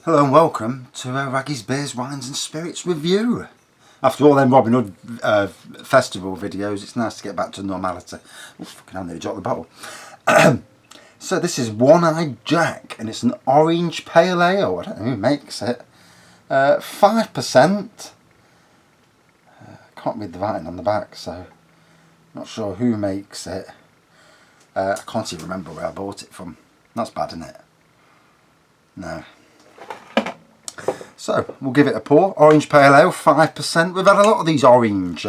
Hello and welcome to Raggy's Beers, Wines and Spirits review. After all them Robin Hood festival videos, it's nice to get back to normality. Oh, fucking hell, nearly dropped the bottle. So this is One-Eyed Jack, and it's an orange pale ale. I don't know who makes it. 5%. Can't read the writing on the back, so not sure who makes it. I can't even remember where I bought it from. That's bad, isn't it? No. So we'll give it a pour. Orange pale ale, 5%. We've had a lot of these orange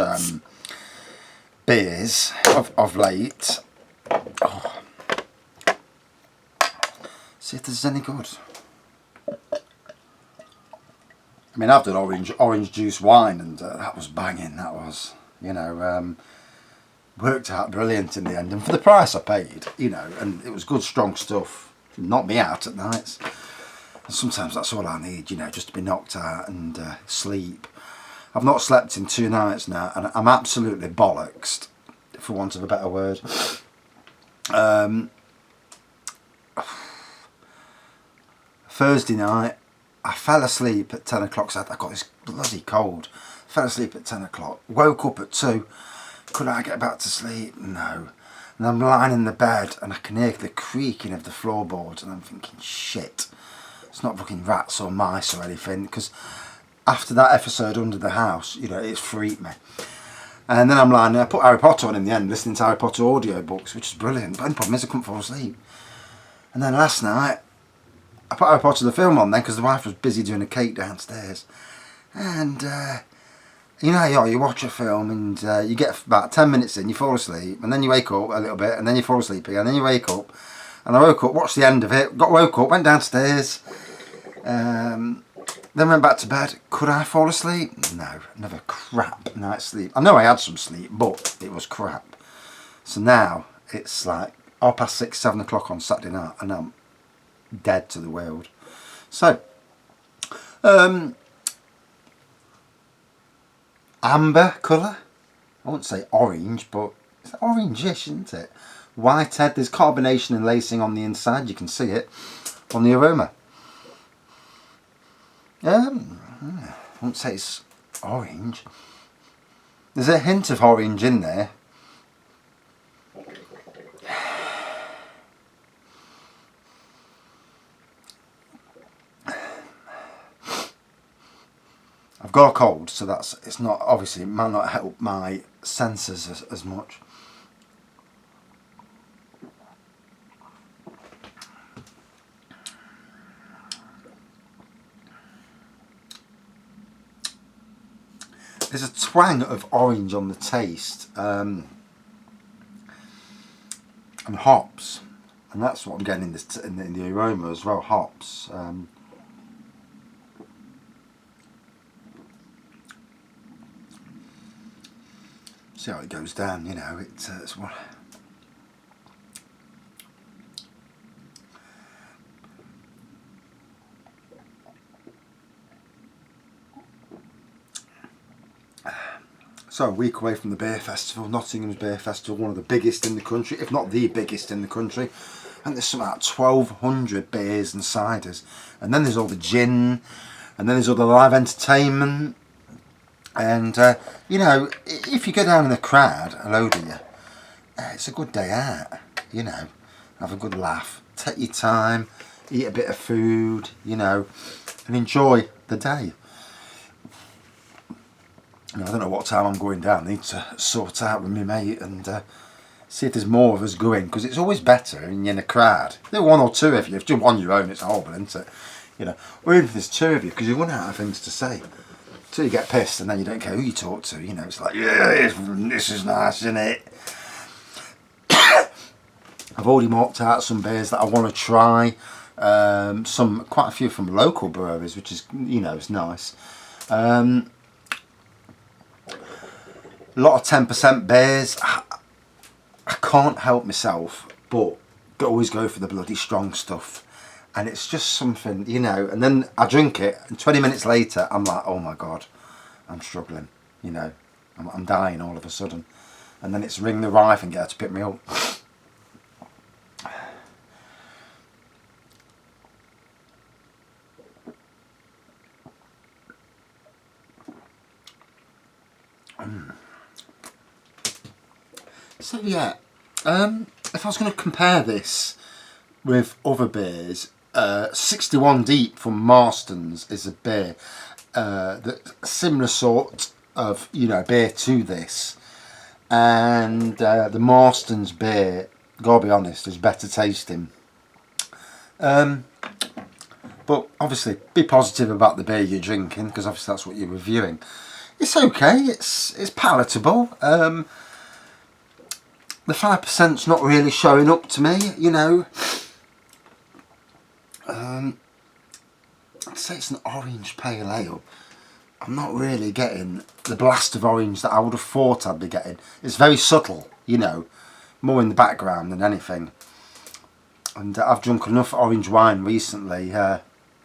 beers of late. Oh. See if this is any good. I mean, I've done orange juice wine, and that was banging. That was, worked out brilliant in the end. And for the price I paid, and it was good, strong stuff. Knocked me out at nights. And sometimes that's all I need, just to be knocked out and sleep. I've not slept in 2 nights now, and I'm absolutely bollocksed, for want of a better word. Thursday night, I fell asleep at 10 o'clock, so I got this bloody cold. Fell asleep at 10 o'clock, woke up at 2. Could I get back to sleep? No. And I'm lying in the bed, and I can hear the creaking of the floorboards, and I'm thinking, shit. It's not fucking rats or mice or anything, because after that episode Under the House, it's freaked me. And then I'm lying there, I put Harry Potter on in the end, listening to Harry Potter audiobooks, which is brilliant. But the problem is I couldn't fall asleep. And then last night, I put Harry Potter the film on then, because the wife was busy doing a cake downstairs. And, you watch a film and you get about 10 minutes in, you fall asleep, and then you wake up a little bit, and then you fall asleep again, and then you wake up. And I woke up, watched the end of it, woke up, went downstairs, then went back to bed. Could I fall asleep? No, another crap night's sleep. I know I had some sleep, but it was crap. So now it's like 6:30, 7 o'clock on Saturday night, and I'm dead to the world. So, amber colour. I wouldn't say orange, but it's orange-ish, isn't it? Whitehead, there's carbonation and lacing on the inside, you can see it on the aroma. I wouldn't say it's orange. There's a hint of orange in there. I've got a cold, so it's not, obviously it might not help my senses as much. There's a twang of orange on the taste, and hops, and that's what I'm getting in the aroma as well. Hops. See how it goes down. It's what. So a week away from the Beer Festival, Nottingham's Beer Festival, one of the biggest in the country, if not the biggest in the country. And there's something like 1,200 beers and ciders. And then there's all the gin, and then there's all the live entertainment. And, if you go down in the crowd, a load of you, it's a good day out, have a good laugh, take your time, eat a bit of food, and enjoy the day. I don't know what time I'm going down. I need to sort out with my mate and see if there's more of us going, because it's always better when you're in a crowd. There are 1 or 2 of you. If you're on your own, it's horrible, isn't it? Or even if there's 2 of you, because you run out of things to say. So you get pissed, and then you don't care who you talk to. It's like, yeah, this is nice, isn't it? I've already marked out some beers that I want to try. Quite a few from local breweries, which is, it's nice. A lot of 10% beers. I can't help myself, but always go for the bloody strong stuff. And it's just something, and then I drink it, and 20 minutes later, I'm like, oh my God, I'm struggling, I'm dying all of a sudden. And then it's ring the wife and get her to pick me up. So yeah, if I was going to compare this with other beers, 61 Deep from Marston's is a beer that's similar sort of, you know, beer to this, and the Marston's beer, gotta be honest, is better tasting. But obviously, be positive about the beer you're drinking, because obviously that's what you're reviewing. It's okay. It's palatable. The 5%'s not really showing up to me. You know. I'd say it's an orange pale ale. I'm not really getting the blast of orange that I would have thought I'd be getting. It's very subtle. You know, more in the background than anything. And I've drunk enough orange wine recently.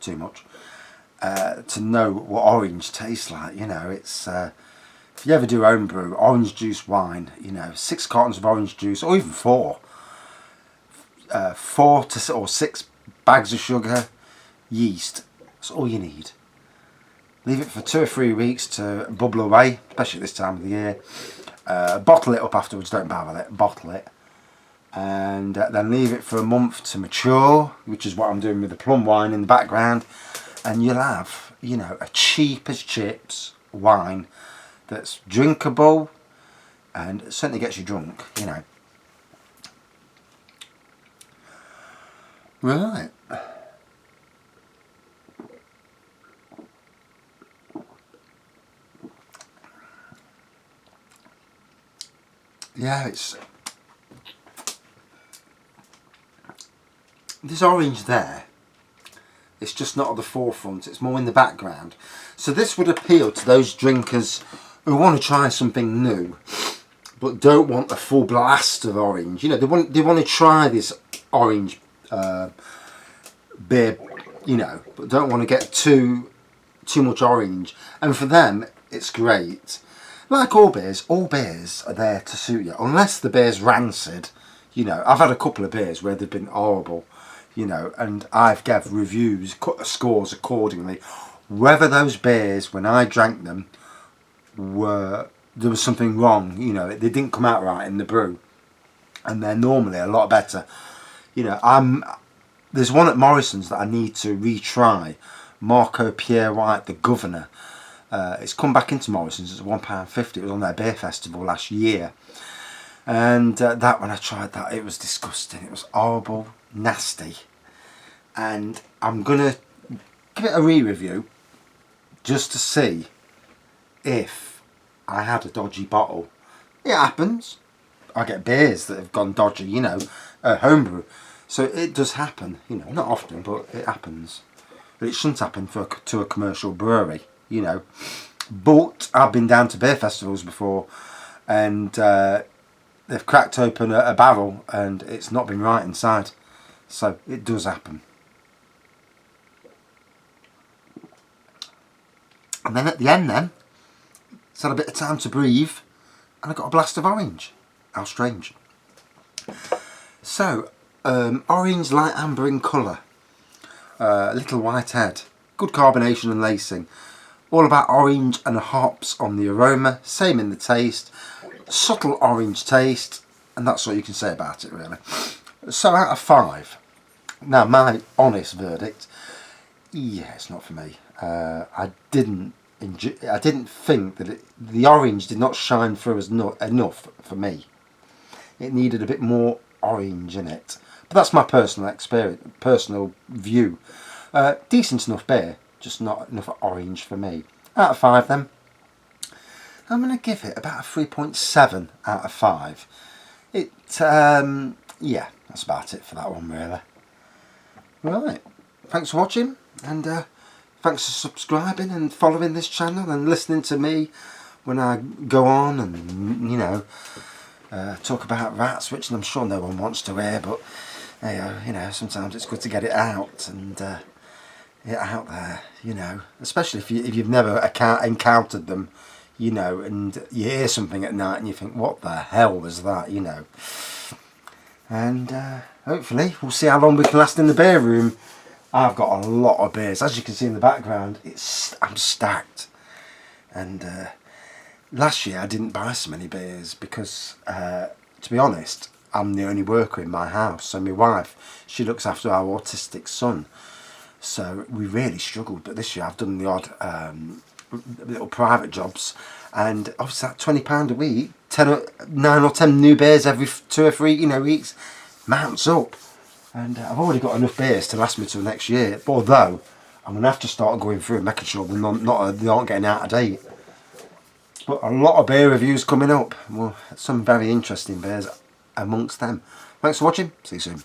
Too much. To know what orange tastes like. You know, it's if you ever do homebrew, orange juice wine, you know, 6 cartons of orange juice, or even 4, 4 or 6 bags of sugar, yeast. That's all you need. Leave it for 2 or 3 weeks to bubble away, especially at this time of the year. Bottle it up afterwards. Don't barrel it. Bottle it. And then leave it for a month to mature, which is what I'm doing with the plum wine in the background, and you'll have, you know, a cheap as chips wine that's drinkable and certainly gets you drunk, you know. Right. Yeah, it's... There's orange there. It's just not at the forefront. It's more in the background. So this would appeal to those drinkers who want to try something new, but don't want a full blast of orange. You know, they want to try this orange beer, you know, but don't want to get too much orange. And for them, it's great. Like all beers are there to suit you, unless the beer's rancid. You know, I've had a couple of beers where they've been horrible, you know, and I've gave reviews, cut scores accordingly. Whether those beers, when I drank them, there was something wrong, you know, they didn't come out right in the brew, and they're normally a lot better. You know, there's one at Morrison's that I need to retry, Marco Pierre White, the Governor. It's come back into Morrison's. It's £1.50. It was on their beer festival last year, and that when I tried that, it was disgusting. It was horrible, nasty, and I'm gonna give it a re-review just to see if I had a dodgy bottle. It happens. I get beers that have gone dodgy, you know, homebrew. So it does happen, you know, not often, but it happens. But it shouldn't happen to a commercial brewery, you know. But I've been down to beer festivals before, and they've cracked open a barrel and it's not been right inside. So it does happen. And then at the end then, it's had a bit of time to breathe, and I got a blast of orange. How strange. So, orange, light amber in colour. Little white head. Good carbonation and lacing. All about orange and hops on the aroma. Same in the taste. Subtle orange taste. And that's all you can say about it, really. So, out of 5. Now, my honest verdict, yeah, it's not for me. I didn't think that the orange did not shine through as enough for me. It needed a bit more orange in it. But that's my personal experience, personal view. Decent enough beer, just not enough orange for me. Out of 5 then, I'm going to give it about a 3.7 out of 5. Yeah, that's about it for that one, really. Right, thanks for watching, and thanks for subscribing and following this channel and listening to me when I go on and, you know, talk about rats, which I'm sure no one wants to hear, but you know, sometimes it's good to get it out and get out there, you know, especially if you've never encountered them, you know, and you hear something at night and you think, what the hell was that, you know. And hopefully we'll see how long we can last in the beer room. I've got a lot of beers, as you can see in the background. I'm stacked, and Last year I didn't buy so many beers because, to be honest, I'm the only worker in my house. So my wife, she looks after our autistic son. So we really struggled. But this year I've done the odd little private jobs, and obviously that £20 a week, 9 or 10 new beers every 2 or 3 weeks, mounts up. And I've already got enough beers to last me till next year. Although I'm gonna have to start going through and making sure they aren't getting out of date. But a lot of beer reviews coming up. Well, some very interesting beers amongst them. Thanks for watching. See you soon.